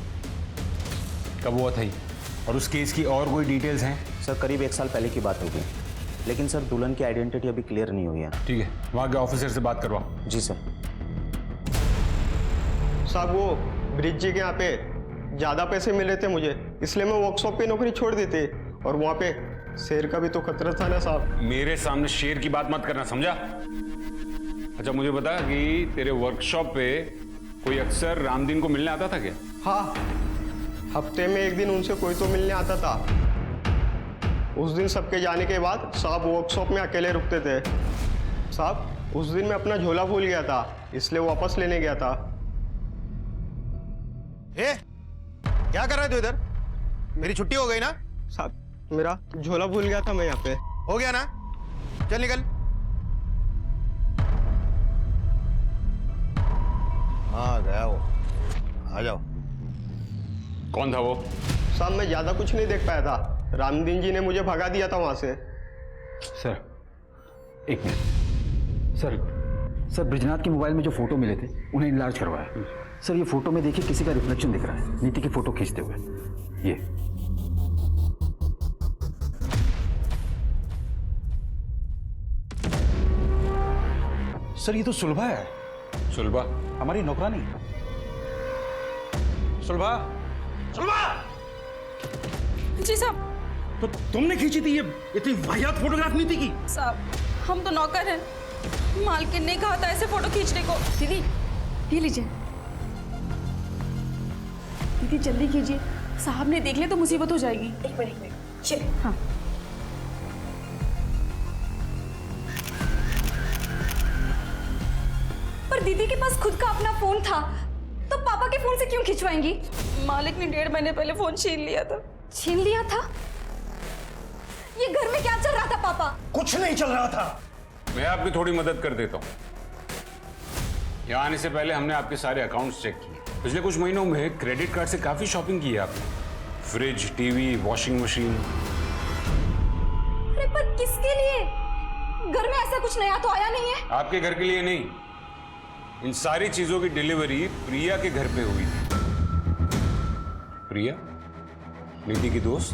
Speaker 10: कब हुआ था ये? और उस केस की और कोई डिटेल्स हैं?
Speaker 17: सर करीब 1 साल पहले की बात होगी, लेकिन सर दुल्हन की आइडेंटिटी अभी क्लियर नहीं हुई है।
Speaker 10: ठीक है, वहाँ के ऑफिसर से बात करवाओ।
Speaker 17: जी सर।
Speaker 18: साहब वो ब्रिज जी के यहाँ पे ज़्यादा पैसे मिले थे मुझे, इसलिए मैं वर्कशॉप पे नौकरी छोड़ दी थी। और वहाँ पे शेर का भी तो खतरा था ना साहब।
Speaker 10: मेरे सामने शेर की बात मत करना, समझा? अच्छा मुझे बता कि तेरे वर्कशॉप पे कोई अक्सर रामदीन को मिलने आता था क्या?
Speaker 18: हाँ, हफ्ते में 1 दिन उनसे कोई तो मिलने आता था। उस दिन सबके जाने के बाद साहब वर्कशॉप में अकेले रुकते थे। साहब उस दिन मैं अपना झोला भूल गया था, इसलिए वापस लेने गया था।
Speaker 15: क्या कर रहे थे इधर? मेरी छुट्टी हो गई ना?
Speaker 18: साहब मेरा झोला भूल गया था मैं यहाँ पे।
Speaker 15: हो गया ना? चल निकल। हाँ गया वो, आ जाओ।
Speaker 10: कौन था वो?
Speaker 18: साहब मैं ज्यादा कुछ नहीं देख पाया था, रामदीन जी ने मुझे भगा दिया था वहां से।
Speaker 12: सर एक मिनट। सर ब्रिजनाथ के मोबाइल में जो फोटो मिले थे उन्हें इनलार्ज करवाया। सर ये फोटो में देखिए किसी का रिफ्लेक्शन दिख रहा है, नीति की फोटो खींचते हुए। ये
Speaker 8: सर ये तो सुलभा है।
Speaker 10: सुलभा?
Speaker 8: हमारी नौकरानी। सुलभा, सुलभा!
Speaker 7: जी साहब।
Speaker 8: तो तुमने खींची थी ये इतनी वाहियात फोटोग्राफ नीति की?
Speaker 7: साहब हम तो नौकर हैं, मालकिन ने कहा था ऐसे फोटो खींचने को।
Speaker 4: दीदी ये लीजिए। दीदी जल्दी कीजिए, साहब ने देख ले तो मुसीबत हो जाएगी।
Speaker 7: एक मिनट चलिए।
Speaker 4: हाँ
Speaker 7: पर दीदी के पास खुद का अपना फोन था, तो पापा के फोन से क्यों खिंचवाएंगी? मालिक ने 1.5 महीने पहले फोन छीन लिया था। छीन लिया था? ये घर में क्या चल रहा था पापा?
Speaker 8: कुछ नहीं चल रहा था।
Speaker 10: मैं आपकी थोड़ी मदद कर देता हूँ। यहाँ आने से पहले हमने आपके सारे अकाउंट्स चेक किए। पिछले कुछ महीनों में क्रेडिट कार्ड से काफी शॉपिंग की है आपने, फ्रिज, टीवी, वॉशिंग मशीन।
Speaker 7: अरे पर किसके लिए? घर में ऐसा कुछ नया तो आया नहीं है।
Speaker 10: आपके घर के लिए नहीं, इन सारी चीजों की डिलीवरी प्रिया के घर पे हुई थी। प्रिया नीति की दोस्त।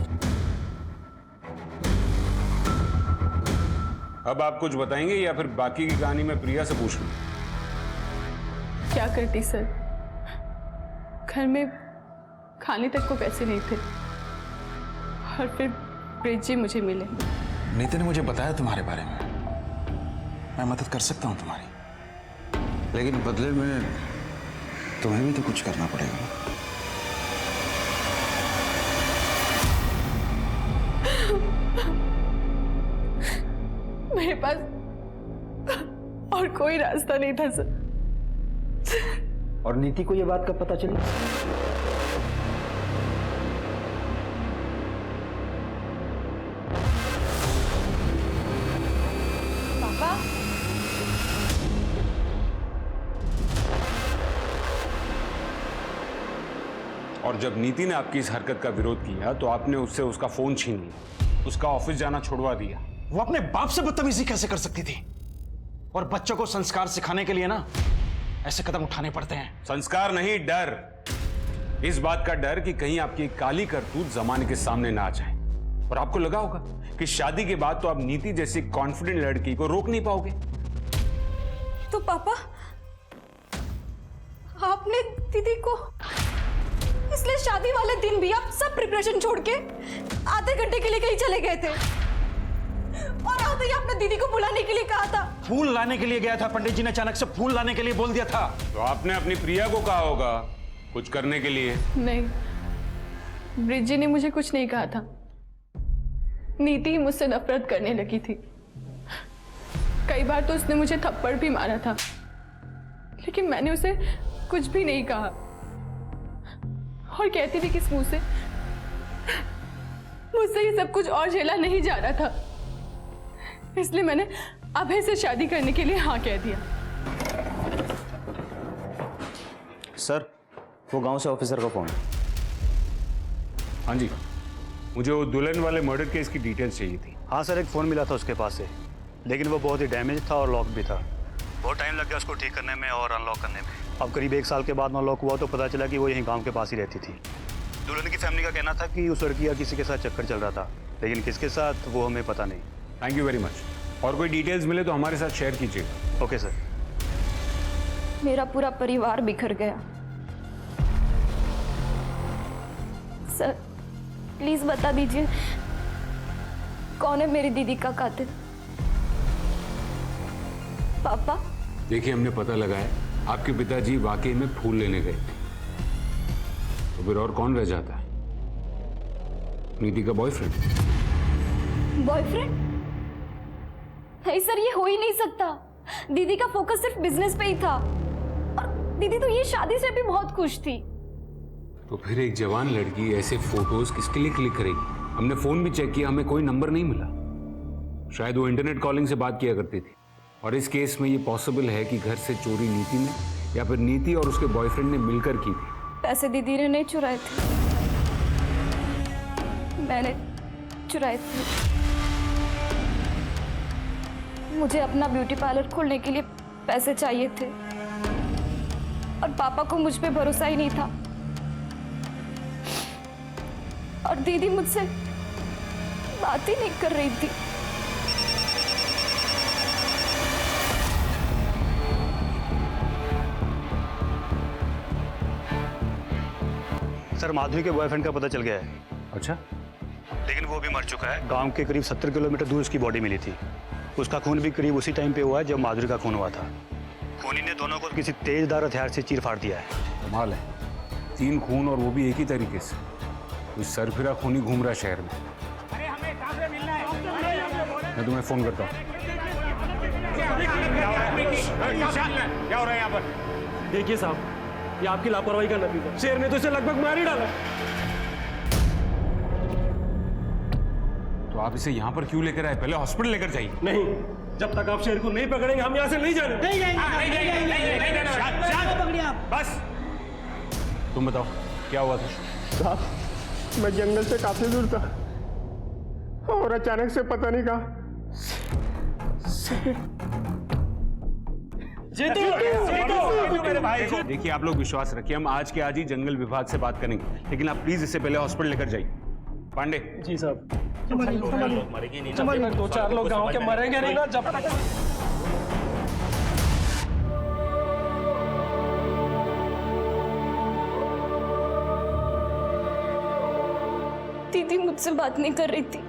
Speaker 10: अब आप कुछ बताएंगे या फिर बाकी की कहानी मैं प्रिया से पूछ लूं?
Speaker 4: क्या करती सर, घर में खाने तक को पैसे नहीं थे और फिर ब्रिज जी मुझे मिले।
Speaker 8: नीति ने मुझे बताया तुम्हारे बारे में, मैं मदद कर सकता हूँ तुम्हारी, लेकिन बदले में तुम्हें भी तो कुछ करना पड़ेगा।
Speaker 4: मेरे पास और कोई रास्ता नहीं था सर।
Speaker 12: और नीति को ये बात कब पता चली?
Speaker 7: पापा
Speaker 10: और जब नीति ने आपकी इस हरकत का विरोध किया तो आपने उससे उसका फोन छीन लिया, उसका ऑफिस जाना छुड़वा दिया।
Speaker 8: वो अपने बाप से बदतमीजी कैसे कर सकती थी? और बच्चों को संस्कार सिखाने के लिए ना ऐसे कदम उठाने पड़ते हैं।
Speaker 10: संस्कार नहीं, डर। इस बात का डर कि कहीं आपकी काली करतूत जमाने के सामने ना आ जाए। और आपको लगा होगा कि शादी के बाद तो आप नीति जैसी कॉन्फिडेंट लड़की को रोक नहीं पाओगे।
Speaker 7: तो पापा, आपने दीदी को इसलिए शादी वाले दिन भी आप सब प्रिपरेशन छोड़ के आधे घंटे के लिए कहीं चले गए थे और आते ही आपने दीदी को बुलाने के लिए कहा था।
Speaker 8: फूल लाने के लिए गया था, पंडित जी ने अचानक से फूल लाने के लिए बोल दिया था।
Speaker 10: तो आपने अपनी प्रिया को कहा होगा कुछ करने के लिए।
Speaker 4: नहीं, ब्रिजी ने मुझे कुछ नहीं कहा था। नीति मुझसे नफरत करने लगी थी। कई बार तो उसने मुझे थप्पड़ भी मारा था, लेकिन मैंने उसे कुछ भी नहीं कहा और कहती थी किस मुंह से मुझसे ये सब कुछ और झेला नहीं जा रहा था, इसलिए मैंने अभय से शादी करने के लिए हाँ कह दिया।
Speaker 17: सर, वो गांव से ऑफिसर का फोन।
Speaker 10: हाँ जी, मुझे वो दुल्हन वाले मर्डर केस की डिटेल्स चाहिए थी।
Speaker 19: हाँ सर, एक फ़ोन मिला था उसके पास से, लेकिन वो बहुत ही डैमेज था और लॉक भी था। बहुत टाइम लग गया उसको ठीक करने में और अनलॉक करने में। अब करीब 1 साल के बाद अनलॉक हुआ तो पता चला कि वो यहीं गांव के पास ही रहती थी। दुल्हन की फैमिली का कहना था कि उस लड़की का किसी के साथ चक्कर चल रहा था, लेकिन किसके साथ वो हमें पता नहीं।
Speaker 10: Thank you very much. और कोई डिटेल्स मिले तो हमारे साथ शेयर कीजिएगा।
Speaker 19: Okay sir.
Speaker 7: मेरा पूरा परिवार बिखर गया। सर, प्लीज बता दीजिए कौन है मेरी दीदी का कातिल? पापा?
Speaker 10: देखिए, हमने पता लगाया आपके पिताजी वाकई में फूल लेने गए थे। तो फिर और कौन रह जाता है? नीति का बॉयफ्रेंड।
Speaker 7: बॉयफ्रेंड? नहीं सर, ये हो ही नहीं सकता। दीदी का फोकस सिर्फ बिजनेस पे ही था और दीदी तो ये शादी से भी बहुत खुश थी।
Speaker 10: तो फिर एक जवान लड़की ऐसे फोटोज किसके लिए क्लिक करेगी? हमने फोन भी चेक किया, हमें कोई नंबर नहीं मिला। शायद वो इंटरनेट कॉलिंग से बात किया करती थी। और इस केस में ये पॉसिबल है कि घर से चोरी नीति ने या फिर नीति और उसके बॉयफ्रेंड ने मिलकर की थी।
Speaker 7: पैसे दीदी ने नहीं चुराए थे, मैंने चुराए थे। मुझे अपना ब्यूटी पार्लर खोलने के लिए पैसे चाहिए थे और पापा को मुझ पे भरोसा ही नहीं था और दीदी मुझसे बात ही नहीं कर रही थी।
Speaker 19: सर, माधुरी के बॉयफ्रेंड का पता चल गया है।
Speaker 10: अच्छा?
Speaker 19: लेकिन वो भी मर चुका है। गांव के करीब 70 किलोमीटर दूर उसकी बॉडी मिली थी। उसका खून भी करीब उसी टाइम पे हुआ है जब माधुरी का खून हुआ था। खूनी ने दोनों को किसी तेजदार हथियार से चीर फाड़ दिया है।
Speaker 10: कमाल है, 3 खून और वो भी एक ही तरीके से। कोई सरफिरा खूनी घूम रहा है शहर में। मैं तुम्हें फोन करता हूँ।
Speaker 14: क्या हो रहा है यहाँ पर? देखिए साहब, ये आपकी लापरवाही का नतीजा। शेर ने तो इसे लगभग मार ही डाला।
Speaker 10: तो आप इसे यहाँ पर क्यों लेकर आए? पहले हॉस्पिटल लेकर जाइए।
Speaker 14: नहीं, जब तक आप शेर को नहीं पकड़ेंगे हम यहाँ से नहीं जाने।
Speaker 10: बस तुम बताओ क्या हुआ था?
Speaker 18: साहब, मैं जंगल से काफी दूर था और अचानक से पता नहीं कहा
Speaker 10: देखिए, आप लोग विश्वास रखिए, हम आज के आज ही जंगल विभाग से बात करेंगे, लेकिन आप प्लीज इसे पहले हॉस्पिटल लेकर जाइए। पांडे
Speaker 14: जी साहब। 2-4 लोग गांव के मरेंगे नहीं ना जब तक।
Speaker 7: दीदी मुझसे बात नहीं कर रही थी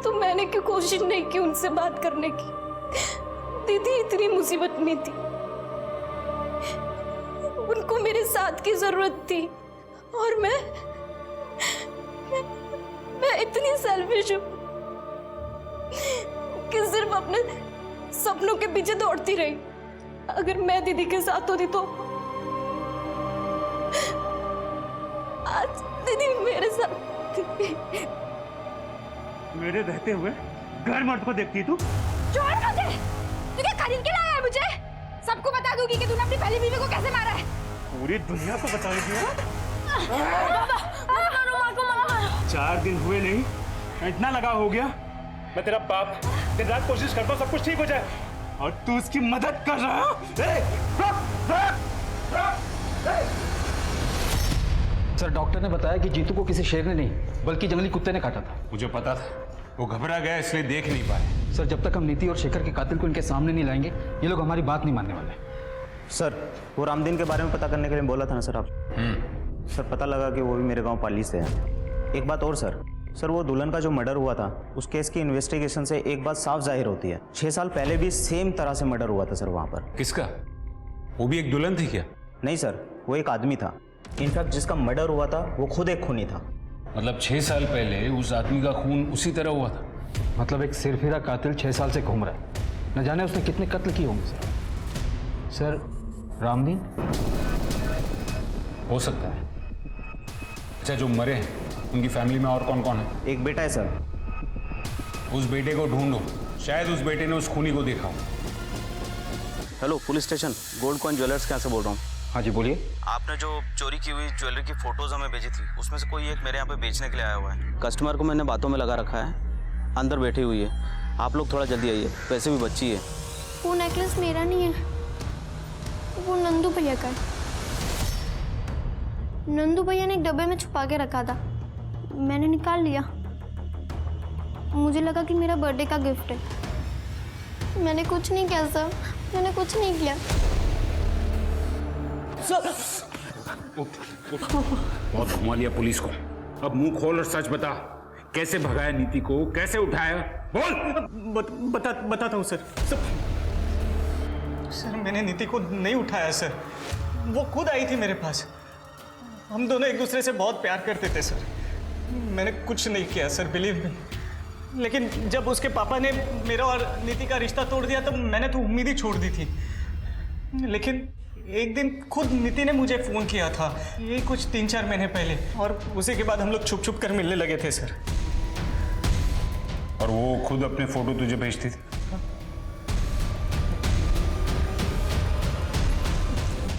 Speaker 7: तो मैंने क्यों कोशिश नहीं की उनसे बात करने की? दीदी इतनी मुसीबत में थी, उनको मेरे साथ की जरूरत थी और मैं इतनी सेल्फिश हूं कि सिर्फ अपने सपनों के पीछे दौड़ती रही। अगर मैं दीदी के साथ होती तो आज दीदी मेरे साथ
Speaker 14: मेरे रहते हुए घर मर्द को देखती तू?
Speaker 7: छोड़ दे, तू क्या खरीद के लाया है मुझे? सबको बता दूंगी कि तूने अपनी पहली बीवी को कैसे मारा है।
Speaker 6: पूरी दुनिया को बताएगी। 4 दिन हुए नहीं, इतना लगा हो गया। मैं तेरा बाप दिन रात कोशिश करता हूँ सब कुछ ठीक हो जाए, और तू उसकी मदद कर रहा है।
Speaker 12: सर डॉक्टर ने बताया कि जीतू को किसी शेर ने नहीं बल्कि जंगली कुत्ते ने काटा था।
Speaker 10: मुझे पता था, वो घबरा गया इसलिए देख नहीं पाए।
Speaker 12: सर जब तक हम नीति और शेखर के कातिल को इनके सामने नहीं लाएंगे ये लोग हमारी बात नहीं मानने वाले।
Speaker 17: सर वो रामदीन के बारे में पता करने के लिए बोला था ना सर आप। सर पता लगा कि वो भी मेरे गांव पाली से है। एक बात और सर वो दुल्हन का जो मर्डर हुआ था उस केस की इन्वेस्टिगेशन से एक बात साफ जाहिर होती है, 6 साल पहले भी सेम तरह से मर्डर हुआ था सर वहाँ पर।
Speaker 10: किसका? वो भी एक दुल्हन थी क्या?
Speaker 17: नहीं सर, वो एक आदमी था। इनफैक्ट जिसका मर्डर हुआ था वो खुद एक खूनी था।
Speaker 10: मतलब 6 साल पहले उस आदमी का खून उसी तरह हुआ था?
Speaker 12: मतलब एक सिरफिरा कातिल 6 साल से घूम रहा है, न जाने उसने कितने कत्ल किए होंगे। सर रामदीन
Speaker 10: हो सकता है। अच्छा जो मरे हैं उनकी फैमिली में और कौन कौन है?
Speaker 17: एक बेटा है सर।
Speaker 10: उस बेटे को ढूंढो, शायद उस बेटे ने उस खूनी को देखा हो।
Speaker 17: Hello police station, gold coin jewellers कहाँ से बोल रहा हूँ?
Speaker 12: हाँ जी बोलिए।
Speaker 17: आपने जो चोरी की हुई ज्वेलरी की फोटोज हमें भेजी थी उसमें से कोई एक मेरे यहाँ पे बेचने के लिए आया हुआ है। कस्टमर को मैंने बातों में लगा रखा है, अंदर बैठी हुई है। आप लोग थोड़ा जल्दी आइए, वैसे भी बच्ची है।
Speaker 4: वो नेकलेस मेरा नहीं है, वो नंदू भैया का है। नंदू भैया ने एक डब्बे में छुपा के रखा था, मैंने निकाल लिया। मुझे लगा कि मेरा बर्थडे का गिफ्ट है। मैंने कुछ नहीं किया सर, मैंने कुछ नहीं किया।
Speaker 10: बहुत घुमा लिया पुलिस को, अब मुंह खोल और सच बता। कैसे भगाया नीति को, कैसे उठाया? बोल।
Speaker 6: बताता हूँ सर। सर मैंने नीति को नहीं उठाया सर, वो खुद आई थी मेरे पास। हम दोनों एक दूसरे से बहुत प्यार करते थे सर। मैंने कुछ नहीं किया सर, बिलीव मी। लेकिन जब उसके पापा ने मेरा और नीति का रिश्ता तोड़ दिया तब मैंने तो उम्मीद ही छोड़ दी थी। लेकिन एक दिन खुद नीति ने मुझे फ़ोन किया था, ये कुछ 3-4 महीने पहले, और उसी के बाद हम लोग छुप छुप कर मिलने लगे थे सर।
Speaker 10: और वो खुद अपने फोटो तुझे भेजती थी?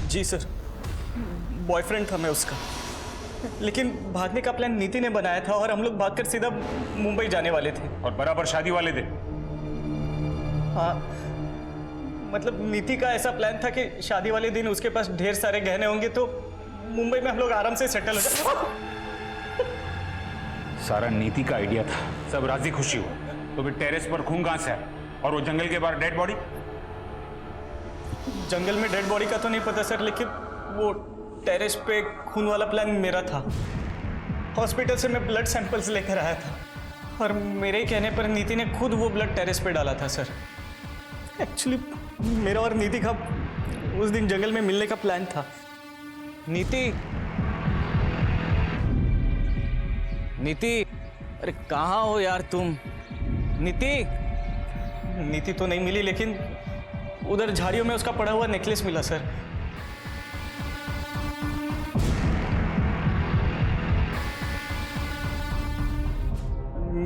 Speaker 6: जी सर, बॉयफ्रेंड था मैं उसका। लेकिन भागने का प्लान नीति ने बनाया था और हम लोग भागकर सीधा मुंबई जाने वाले थे।
Speaker 10: और बराबर शादी वाले थे?
Speaker 6: हाँ, मतलब नीति का ऐसा प्लान था कि शादी वाले दिन उसके पास ढेर सारे गहने होंगे तो मुंबई में हम लोग आराम से सेटल हो जाए।
Speaker 10: सारा नीति का आइडिया था, सब राजी खुशी हो। तो फिर टेरेस पर खून कहां से आया? और वो जंगल के बाहर डेड बॉडी?
Speaker 6: जंगल में डेड बॉडी का तो नहीं पता सर, लेकिन वो टेरेस पे खून वाला प्लान मेरा था। हॉस्पिटल से मैं ब्लड सैंपल्स लेकर आया था और मेरे ही कहने पर नीति ने खुद वो ब्लड टेरेस पे डाला था सर। एक्चुअली मेरा और नीति का उस दिन जंगल में मिलने का प्लान था।
Speaker 11: नीति, अरे कहाँ हो यार तुम?
Speaker 6: नीति तो नहीं मिली, लेकिन उधर झाड़ियों में उसका पड़ा हुआ नेकलेस मिला सर।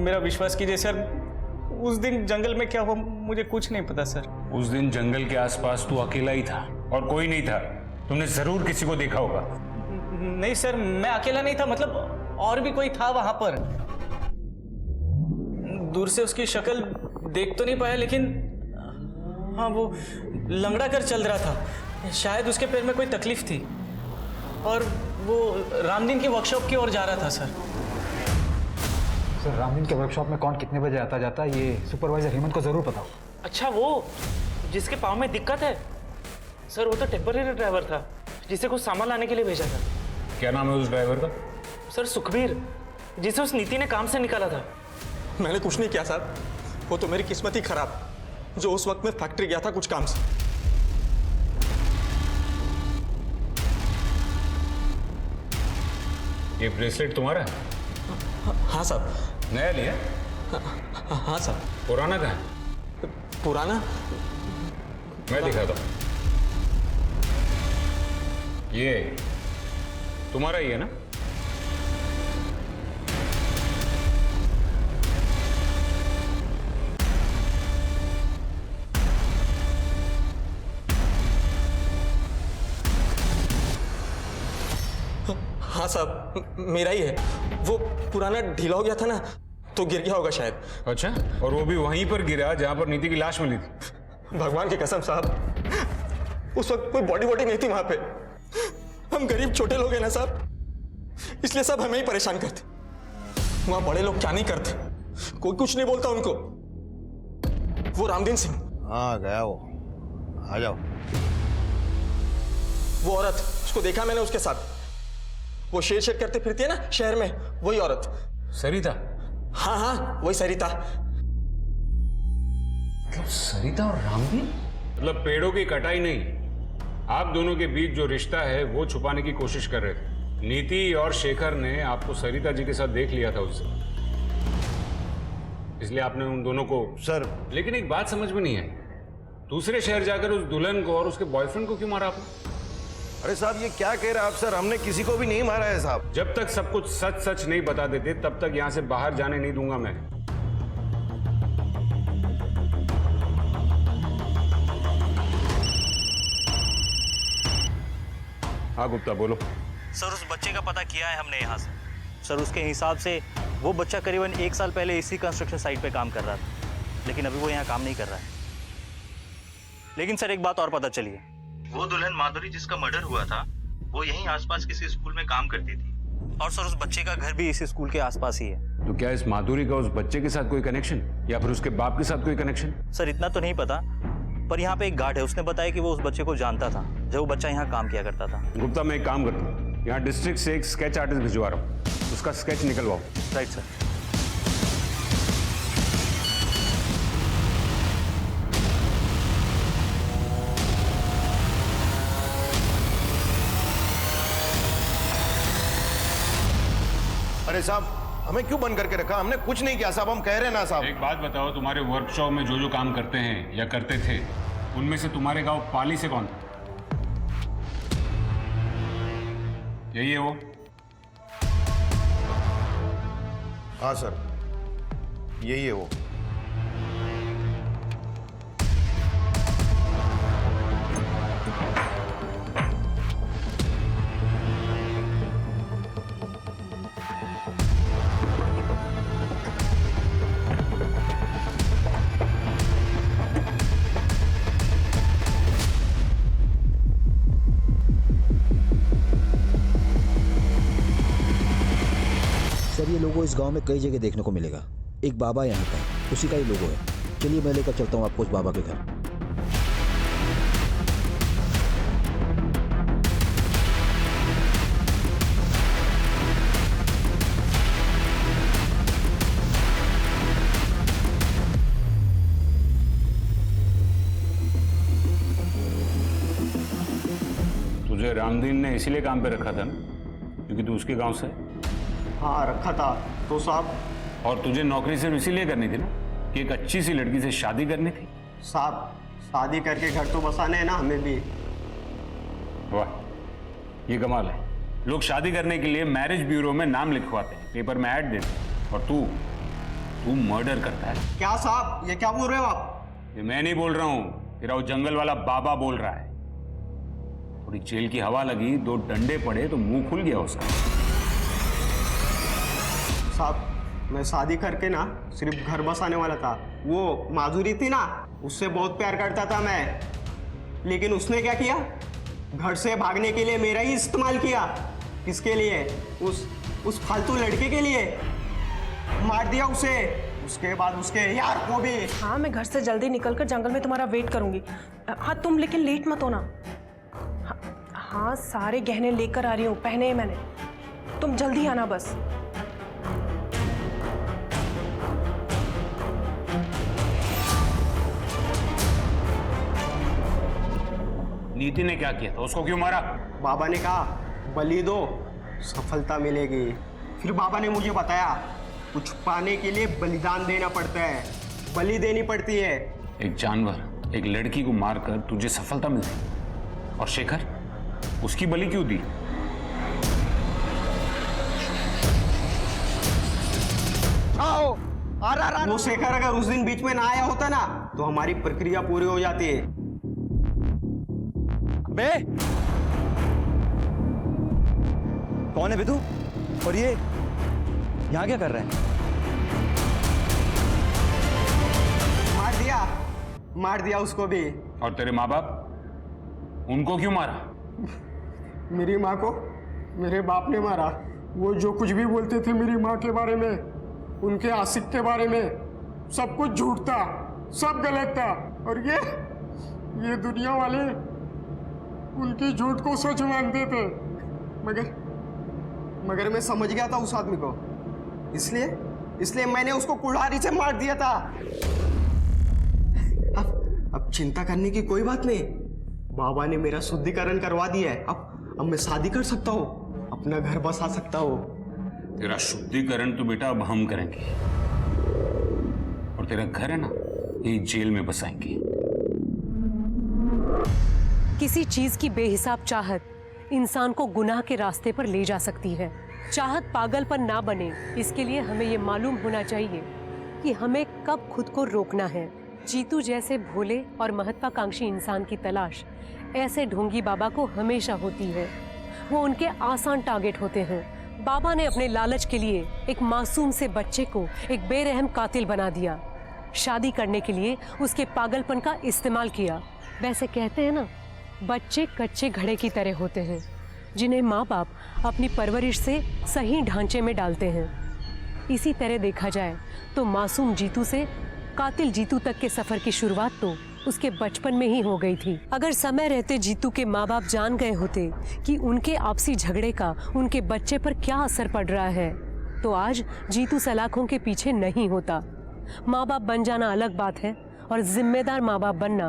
Speaker 6: मेरा विश्वास कीजिए सर, उस दिन जंगल में क्या हुआ मुझे कुछ नहीं पता सर।
Speaker 10: उस दिन जंगल के आसपास तू अकेला ही था और कोई नहीं था। तुमने जरूर किसी को देखा होगा।
Speaker 6: नहीं सर, मैं अकेला नहीं था, मतलब और भी कोई था वहां पर। दूर से उसकी शक्ल देख तो नहीं पाया, लेकिन हाँ वो लंगड़ा कर चल रहा था। शायद उसके पैर में कोई तकलीफ थी और वो रामदीन की वर्कशॉप की ओर जा रहा था सर।
Speaker 12: सर रामदीन के वर्कशॉप में कौन कितने बजे आता जाता है ये सुपरवाइजर हेमंत को जरूर पता हो।
Speaker 6: अच्छा, वो जिसके पाँव में दिक्कत है सर, वो तो टेम्पररी ड्राइवर था जिसे कुछ सामान लाने के लिए भेजा था।
Speaker 10: क्या नाम है उस ड्राइवर का?
Speaker 6: सर सुखबीर, जिसे उस नीति ने काम से निकाला था।
Speaker 14: मैंने कुछ नहीं किया सर, वो तो मेरी किस्मत ही खराब, जो उस वक्त मैं फैक्ट्री गया था कुछ काम से।
Speaker 10: ये ब्रेसलेट तुम्हारा है?
Speaker 14: हाँ साहब।
Speaker 10: नया लिया?
Speaker 14: हाँ साहब।
Speaker 10: पुराना कहाँ है?
Speaker 14: पुराना
Speaker 10: मैं दिखाता हूँ। ये तुम्हारा ही है ना?
Speaker 14: हाँ साहब, मेरा ही है। वो पुराना ढीला हो गया था ना, तो गिर गया होगा शायद।
Speaker 10: अच्छा, और वो भी वहीं पर गिरा जहां पर नीति की लाश मिली थी?
Speaker 14: भगवान की कसम साहब, उस वक्त कोई बॉडी वॉडी नहीं थी वहां पे। हम गरीब छोटे लोग हैं ना साहब, इसलिए सब हमें ही परेशान करते। वहां बड़े लोग क्या नहीं करते, कोई कुछ नहीं बोलता उनको। वो रामदीन सिंह,
Speaker 15: हाँ गया वो, आ जाओ।
Speaker 14: वो औरत, उसको देखा मैंने उसके साथ, वो शेर शेर करते फिरती है ना शहर में, वही औरत।
Speaker 10: सरिता?
Speaker 14: हाँ हाँ, वही सरिता।
Speaker 10: मतलब सरिता और रामदीन? मतलब पेड़ों की कटाई नहीं, आप दोनों के बीच जो रिश्ता है वो छुपाने की कोशिश कर रहे थे। नीति और शेखर ने आपको सरिता जी के साथ देख लिया था उससे, इसलिए आपने उन दोनों को।
Speaker 15: सर
Speaker 10: लेकिन एक बात समझ में नहीं आई, दूसरे शहर जाकर उस दुल्हन को और उसके बॉयफ्रेंड को क्यों मारा आपने?
Speaker 15: अरे साहब ये क्या कह रहे हैं आप सर, हमने किसी को भी नहीं मारा है साहब।
Speaker 10: जब तक सब कुछ सच सच नहीं बता देते तब तक यहां से बाहर जाने नहीं दूंगा मैं। हाँ गुप्ता बोलो।
Speaker 17: सर उस बच्चे का पता किया है हमने यहाँ से। सर उसके हिसाब से वो बच्चा करीबन 1 साल पहले इसी कंस्ट्रक्शन साइट पे काम कर रहा था, लेकिन अभी वो यहाँ काम नहीं कर रहा है। लेकिन सर एक बात और पता चली है, वो दुल्हन माधुरी जिसका मर्डर हुआ था वो यहीं आसपास किसी स्कूल में काम करती थी, और सर उस बच्चे का घर भी इसी स्कूल के आसपास ही है।
Speaker 10: तो क्या इस माधुरी का उस बच्चे के साथ कोई कनेक्शन, या फिर उसके बाप के साथ कोई कनेक्शन?
Speaker 17: सर इतना तो नहीं पता, पर यहाँ पे एक गार्ड है, उसने बताया कि वो उस बच्चे को जानता था जब वो बच्चा यहाँ काम किया करता था।
Speaker 10: गुप्ता मैं एक काम करता हूँ, यहाँ डिस्ट्रिक्ट से एक स्केच आर्टिस्ट भिजवा रहा हूँ, उसका स्केच निकलवाओ।
Speaker 17: Right sir.
Speaker 15: अरे साहब हमें क्यों बंद करके रखा, हमने कुछ नहीं किया साहब, हम कह रहे हैं ना साहब।
Speaker 10: एक बात बताओ, तुम्हारे वर्कशॉप में जो जो काम करते हैं या करते थे, उनमें से तुम्हारे गांव पाली से कौन था? यही है वो?
Speaker 15: हाँ सर यही है वो।
Speaker 20: सर ये लोगो इस गांव में कई जगह देखने को मिलेगा। एक बाबा यहाँ का, उसी का ही लोगो है। चलिए मैं लेकर चलता हूँ आपको उस बाबा के घर।
Speaker 10: तुझे रामदीन ने इसीलिए काम पे रखा था ना, क्योंकि तू उसके गांव से?
Speaker 18: हाँ रखा था तो साहब।
Speaker 10: और तुझे नौकरी सिर्फ इसीलिए करनी थी ना कि एक अच्छी सी लड़की से शादी करनी थी?
Speaker 18: साहब शादी करके घर तो बसाने हैं ना हमें भी।
Speaker 10: वाह ये कमाल है, लोग शादी करने के लिए मैरिज ब्यूरो में नाम लिखवाते हैं, पेपर में ऐड देते हैं, और तू मर्डर करता है।
Speaker 18: क्या साहब ये क्या बोल रहे हो आप?
Speaker 10: ये मैं नहीं बोल रहा हूँ, तेरा वो जंगल वाला बाबा बोल रहा है। थोड़ी जेल की हवा लगी, 2 डंडे पड़े तो मुंह खुल गया उसका।
Speaker 18: साहब मैं शादी करके ना सिर्फ घर बसाने वाला था। वो माधुरी थी ना, उससे बहुत प्यार करता था मैं, लेकिन उसने क्या किया, घर से भागने के लिए मेरा ही इस्तेमाल किया। किसके लिए? उस फालतू लड़के के लिए। मार दिया उसे, उसके बाद उसके यार को भी।
Speaker 3: हाँ मैं घर से जल्दी निकलकर जंगल में तुम्हारा वेट करूंगी। हाँ तुम लेकिन लेट मत होना। हाँ सारे गहने लेकर आ रही हूँ, पहने हैं मैंने, तुम जल्दी आना बस।
Speaker 10: नीति ने क्या किया था, उसको क्यों मारा?
Speaker 18: बाबा ने कहा बलि दो सफलता मिलेगी। फिर बाबा ने मुझे बताया कुछ पाने के लिए बलिदान देना पड़ता है, बलि देनी पड़ती है।
Speaker 10: एक जानवर, एक लड़की को मारकर तुझे सफलता मिलती, और शेखर उसकी बलि क्यों दी?
Speaker 18: आओ वो शेखर अगर उस दिन बीच में ना आया होता ना तो हमारी प्रक्रिया पूरी हो जाती है।
Speaker 2: कौन है विधु? और ये यहाँ क्या कर रहे हैं?
Speaker 18: मार दिया उसको भी।
Speaker 10: और तेरे माँ बाप, उनको क्यों मारा?
Speaker 18: मेरी माँ को मेरे बाप ने मारा। वो जो कुछ भी बोलते थे मेरी माँ के बारे में, उनके आशिक के बारे में, सब कुछ झूठ था, सब गलत था। और ये दुनिया वाले उनकी झूठ को सच मानते थे। मगर मैं समझ गया था उस आदमी को, इसलिए मैंने उसको कुल्हाड़ी से मार दिया था। अब चिंता करने की कोई बात नहीं। बाबा ने मेरा शुद्धिकरण करवा दिया है। अब मैं शादी कर सकता हूँ, अपना घर बसा सकता हूँ।
Speaker 10: तेरा शुद्धिकरण तो बेटा अब हम करेंगे, और तेरा घर है ना, ये जेल में बसाएंगे।
Speaker 5: किसी चीज की बेहिसाब चाहत इंसान को गुनाह के रास्ते पर ले जा सकती है। चाहत पागलपन ना बने, इसके लिए हमें ये मालूम होना चाहिए कि हमें कब खुद को रोकना है। जीतू जैसे भोले और महत्वाकांक्षी इंसान की तलाश ऐसे ढोंगी बाबा को हमेशा होती है। वो उनके आसान टारगेट होते हैं। बाबा ने अपने लालच के लिए एक मासूम से बच्चे को एक बेरहम कातिल बना दिया। शादी करने के लिए उसके पागलपन का इस्तेमाल किया। वैसे कहते हैं ना, बच्चे कच्चे घड़े की तरह होते हैं, जिन्हें माँ बाप अपनी परवरिश से सही ढांचे में डालते हैं। इसी तरह देखा जाए तो मासूम जीतू से कातिल जीतू तक के सफर की शुरुआत तो उसके बचपन में ही हो गई थी। अगर समय रहते जीतू के माँ बाप जान गए होते कि उनके आपसी झगड़े का उनके बच्चे पर क्या असर पड़ रहा है, तो आज जीतू सलाखों के पीछे नहीं होता। माँ बाप बन जाना अलग बात है और जिम्मेदार माँ बाप बनना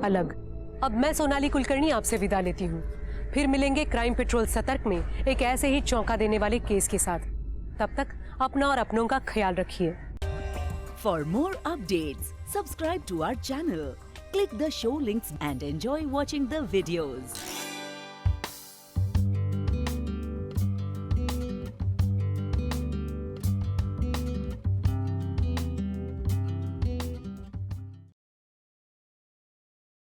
Speaker 5: अलग। अब मैं सोनाली कुलकर्णी आपसे विदा लेती हूँ। फिर मिलेंगे क्राइम पेट्रोल सतर्क में एक ऐसे ही चौंका देने वाले केस के साथ। तब तक अपना और अपनों का ख्याल रखिए।
Speaker 1: For more updates, subscribe to our channel, click the show links and enjoy watching the videos.